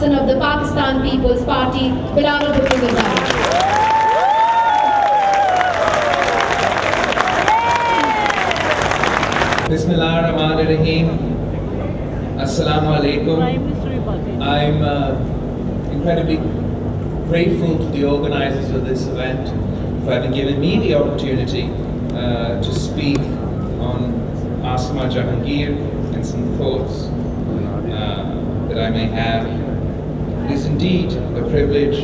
chairperson of the Pakistan People's Party, Bilawal Bhutto. Bismillahirrahmanirrahim. Assalamu alaikum. I'm incredibly grateful to the organizers of this event for having given me the opportunity to speak on Asma Jahangir and some thoughts that I may have. It is indeed a privilege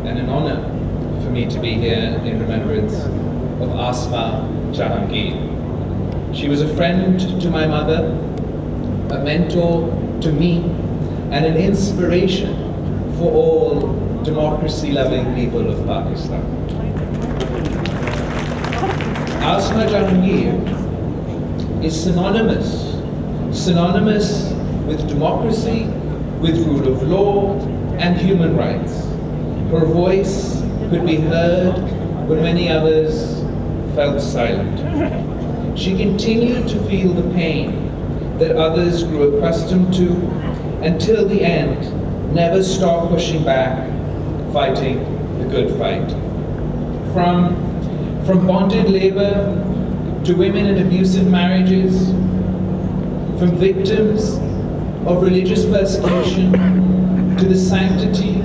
and an honor for me to be here in remembrance of Asma Jahangir. She was a friend to my mother, a mentor to me, and an inspiration for all democracy-loving people of Pakistan. Asma Jahangir is synonymous with democracy, with rule of law, and human rights. Her voice could be heard when many others felt silent. She continued to feel the pain that others grew accustomed to until the end, never stopped pushing back, fighting the good fight. From bonded labor to women in abusive marriages, from victims of religious persecution to the sanctity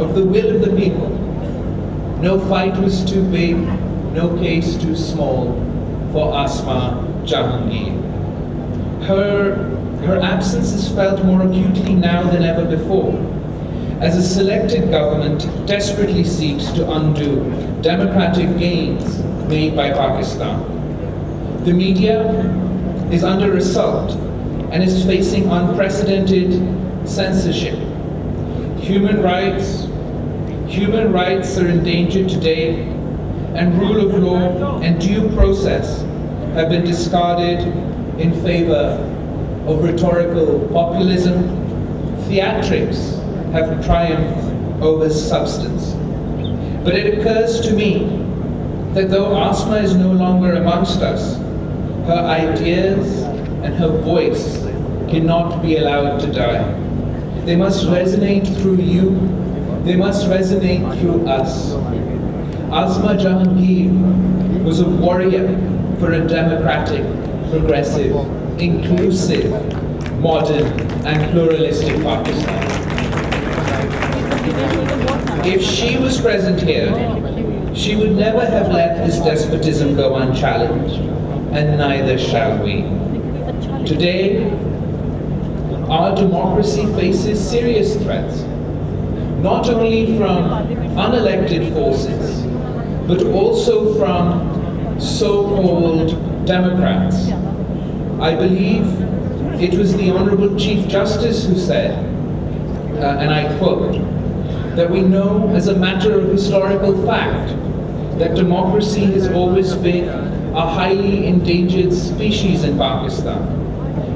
of the will of the people. No fight was too big, no case too small for Asma Jahangir. Her absence is felt more acutely now than ever before, as a selected government desperately seeks to undo democratic gains made by Pakistan. The media is under assault and is facing unprecedented censorship. Human rights are endangered today, and rule of law and due process have been discarded in favor of rhetorical populism. Theatrics have triumphed over substance. But it occurs to me that though Asma is no longer amongst us, her ideas and her voice cannot be allowed to die. They must resonate through you. They must resonate through us. Asma Jahangir was a warrior for a democratic, progressive, inclusive, modern and pluralistic Pakistan. If she was present here, she would never have let this despotism go unchallenged, and neither shall we. Today, our democracy faces serious threats, not only from unelected forces, but also from so-called Democrats. I believe it was the Honorable Chief Justice who said, and I quote, that we know as a matter of historical fact that democracy has always been a highly endangered species in Pakistan.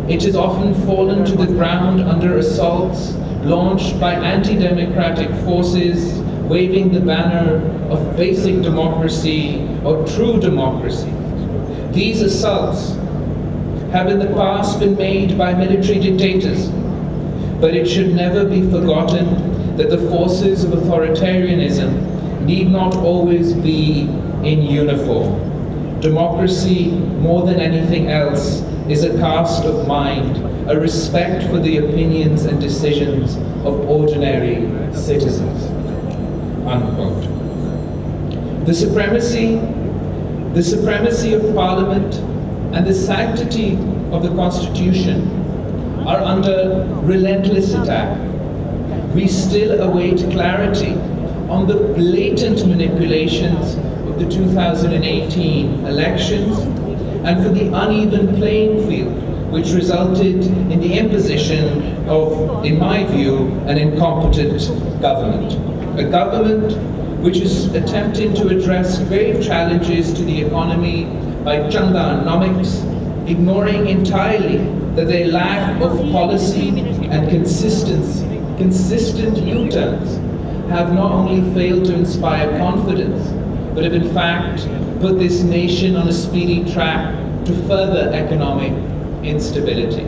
It has often fallen to the ground under assaults launched by anti-democratic forces waving the banner of basic democracy or true democracy. These assaults have in the past been made by military dictators, but it should never be forgotten that the forces of authoritarianism need not always be in uniform. Democracy, more than anything else, is a cast of mind, a respect for the opinions and decisions of ordinary citizens. Unquote. The supremacy of Parliament and the sanctity of the Constitution are under relentless attack. We still await clarity on the blatant manipulations of the 2018 elections and for the uneven playing field which resulted in the imposition of, in my view, an incompetent government. A government which is attempting to address grave challenges to the economy by Chandanomics, ignoring entirely that their lack of policy and consistent U-turns have not only failed to inspire confidence, but have in fact put this nation on a speedy track to further economic instability.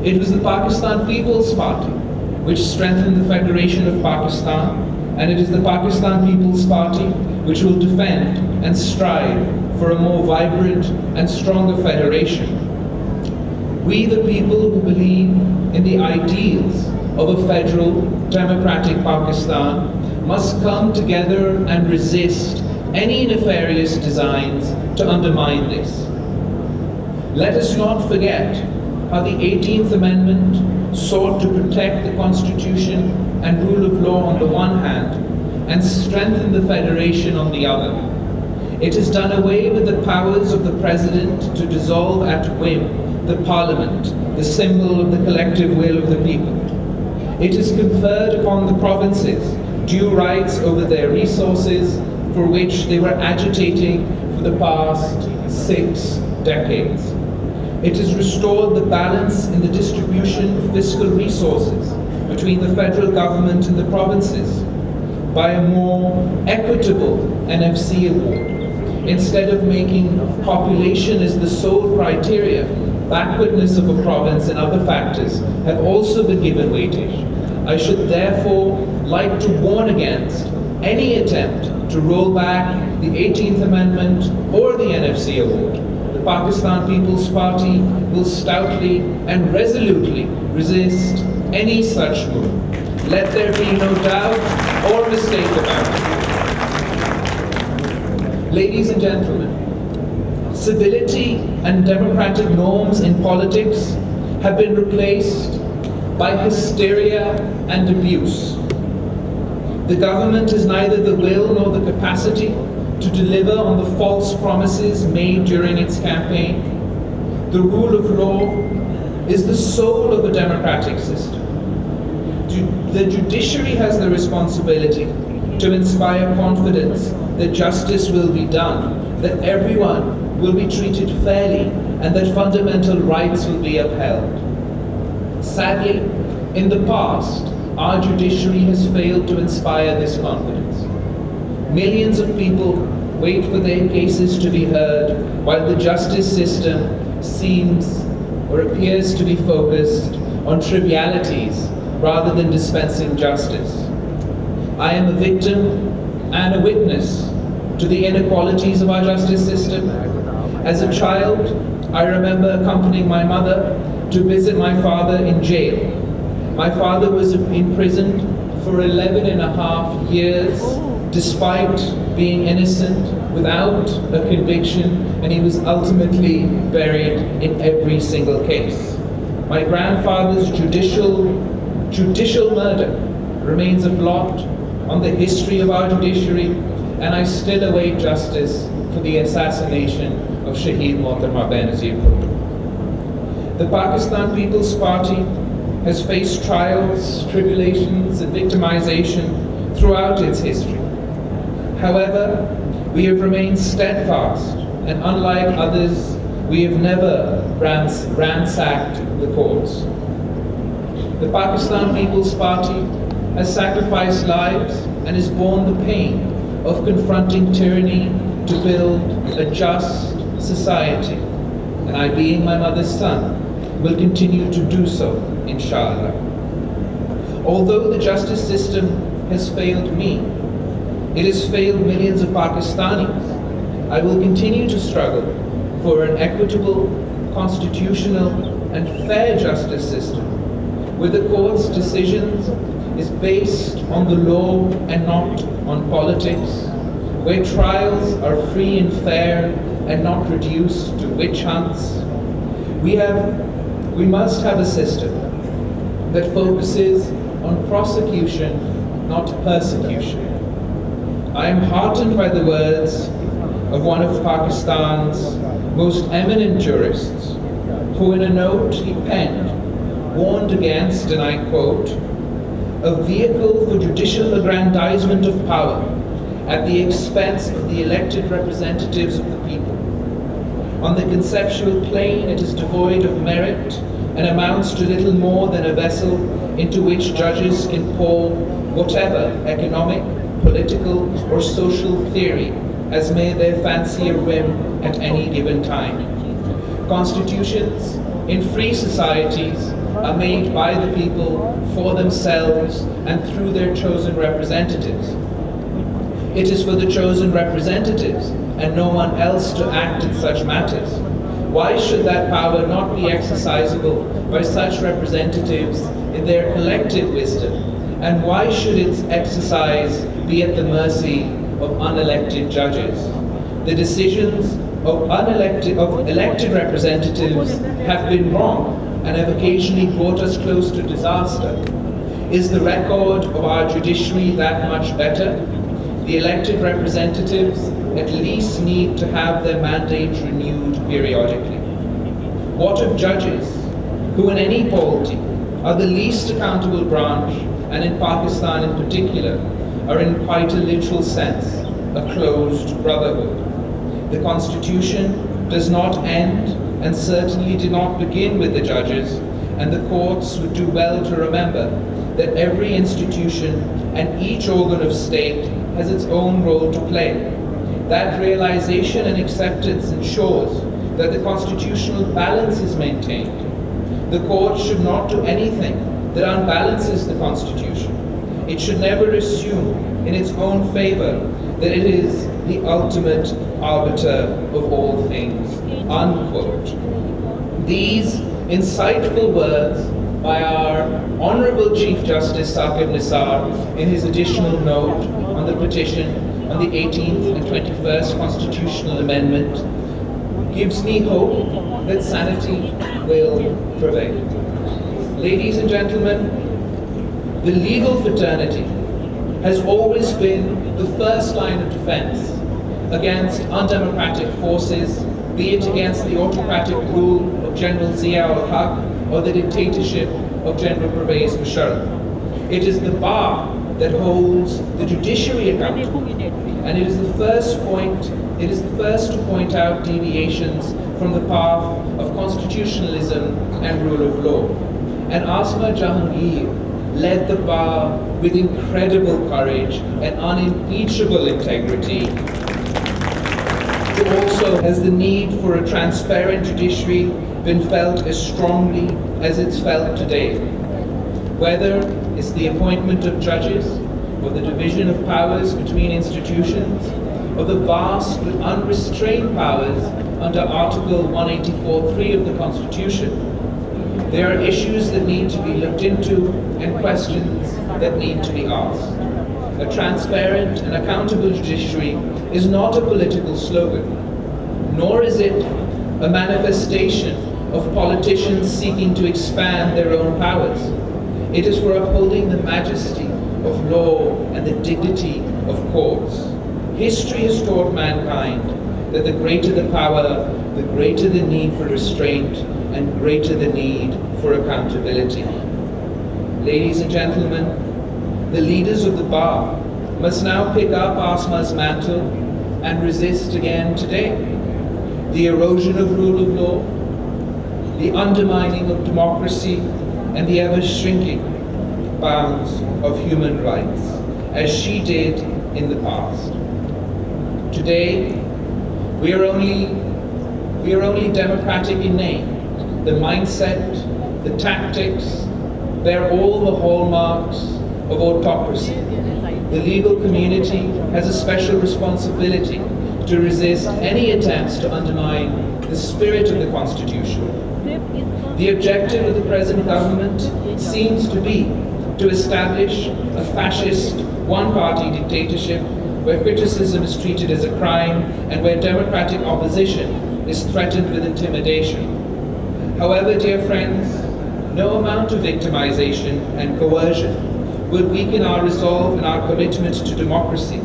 It was the Pakistan People's Party which strengthen the Federation of Pakistan, and it is the Pakistan People's Party which will defend and strive for a more vibrant and stronger federation. We, the people who believe in the ideals of a federal, democratic Pakistan, must come together and resist any nefarious designs to undermine this. Let us not forget how the 18th Amendment sought to protect the Constitution and rule of law on the one hand, and strengthen the Federation on the other. It has done away with the powers of the President to dissolve at whim the Parliament, the symbol of the collective will of the people. It has conferred upon the provinces due rights over their resources, for which they were agitating for the past 6 decades. It has restored the balance in the distribution of fiscal resources between the federal government and the provinces by a more equitable NFC award. Instead of making population as the sole criteria, backwardness of a province and other factors have also been given weightage. I should therefore like to warn against any attempt to roll back the 18th Amendment or the NFC award. The Pakistan People's Party will stoutly and resolutely resist any such move. Let there be no doubt or mistake about it. Ladies and gentlemen, civility and democratic norms in politics have been replaced by hysteria and abuse. The government has neither the will nor the capacity to deliver on the false promises made during its campaign. The rule of law is the soul of a democratic system. The judiciary has the responsibility to inspire confidence that justice will be done, that everyone will be treated fairly, and that fundamental rights will be upheld. Sadly, in the past, our judiciary has failed to inspire this confidence. Millions of people wait for their cases to be heard, while the justice system seems or appears to be focused on trivialities rather than dispensing justice. I am a victim and a witness to the inequalities of our justice system. As a child, I remember accompanying my mother to visit my father in jail. My father was imprisoned for 11.5 years, despite being innocent, without a conviction, and he was ultimately buried in every single case. My grandfather's judicial murder remains a blot on the history of our judiciary, and I still await justice for the assassination of Shaheed Mohtarma Benazir Bhutto. The Pakistan People's Party has faced trials, tribulations, and victimization throughout its history. However, we have remained steadfast, and unlike others, we have never ransacked the courts. The Pakistan People's Party has sacrificed lives and has borne the pain of confronting tyranny to build a just society. And I, being my mother's son, will continue to do so, inshallah. Although the justice system has failed me, it has failed millions of Pakistanis. I will continue to struggle for an equitable, constitutional, and fair justice system, where the court's decisions is based on the law and not on politics, where trials are free and fair and not reduced to witch hunts. We must have a system that focuses on prosecution, not persecution. I am heartened by the words of one of Pakistan's most eminent jurists, who in a note he penned warned against, and I quote, "a vehicle for judicial aggrandizement of power at the expense of the elected representatives of the people. On the conceptual plane, it is devoid of merit and amounts to little more than a vessel into which judges can pour whatever economic, political, or social theory as may their fancy or whim at any given time. Constitutions in free societies are made by the people, for themselves, and through their chosen representatives. It is for the chosen representatives and no one else to act in such matters. Why should that power not be exercisable by such representatives in their collective wisdom? And why should its exercise be at the mercy of unelected judges? The decisions of elected representatives have been wrong and have occasionally brought us close to disaster. Is the record of our judiciary that much better? The elected representatives at least need to have their mandate renewed periodically. What of judges, who in any polity are the least accountable branch, and in Pakistan in particular, are in quite a literal sense a closed brotherhood? The Constitution does not end and certainly did not begin with the judges, and the courts would do well to remember that every institution and each organ of state has its own role to play. That realization and acceptance ensures that the constitutional balance is maintained. The court should not do anything that unbalances the Constitution. It should never assume in its own favor that it is the ultimate arbiter of all things, unquote. These insightful words by our Honorable Chief Justice Saqib Nisar in his additional note on the petition on the 18th and 21st constitutional amendment gives me hope that sanity will prevail. Ladies and gentlemen, the legal fraternity has always been the first line of defense against undemocratic forces, be it against the autocratic rule of General Zia al-Haq or the dictatorship of General Pervez Musharraf. It is the bar that holds the judiciary accountable, and it is the first to point out deviations from the path of constitutionalism and rule of law. And Asma Jahangir led the bar with incredible courage and unimpeachable integrity. Also, has the need for a transparent judiciary been felt as strongly as it's felt today? Whether it's the appointment of judges, or the division of powers between institutions, or the vast but unrestrained powers under Article 184.3 of the Constitution, there are issues that need to be looked into and questions that need to be asked. A transparent and accountable judiciary is not a political slogan, nor is it a manifestation of politicians seeking to expand their own powers. It is for upholding the majesty of law and the dignity of courts. History has taught mankind that the greater the power, the greater the need for restraint and greater the need for accountability. Ladies and gentlemen, the leaders of the bar must now pick up Asma's mantle and resist again today. The erosion of rule of law, the undermining of democracy, and the ever-shrinking bounds of human rights, as she did in the past. Today, we are only democratic in name. The mindset, the tactics, bear all the hallmarks of autocracy. The legal community has a special responsibility to resist any attempts to undermine the spirit of the Constitution. The objective of the present government seems to be to establish a fascist, one-party dictatorship where criticism is treated as a crime and where democratic opposition is threatened with intimidation. However, dear friends, no amount of victimization and coercion will weaken our resolve and our commitment to democracy.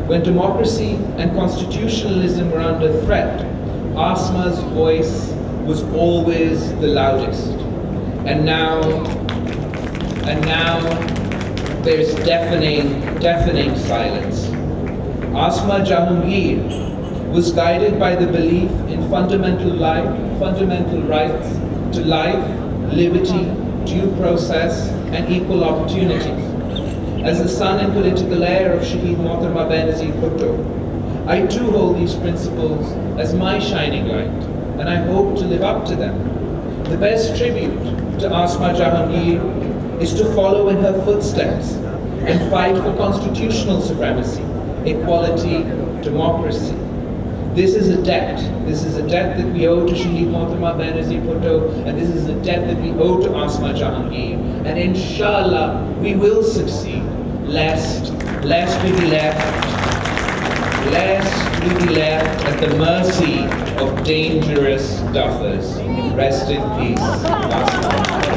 When democracy and constitutionalism were under threat, Asma's voice was always the loudest. And now there's deafening silence. Asma Jahangir was guided by the belief in fundamental rights to life, liberty, due process, and equal opportunities. As the son and political heir of Shaheed Mohtarma Benazir Bhutto, I too hold these principles as my shining light, and I hope to live up to them. The best tribute to Asma Jahangir is to follow in her footsteps and fight for constitutional supremacy, equality, democracy. This is a debt. This is a debt that we owe to Shaheed Mohtamma Benazir Bhutto, and this is a debt that we owe to Asma Jahangir. And inshallah, we will succeed, lest we be left at the mercy of dangerous duffers. Rest in peace, Asma.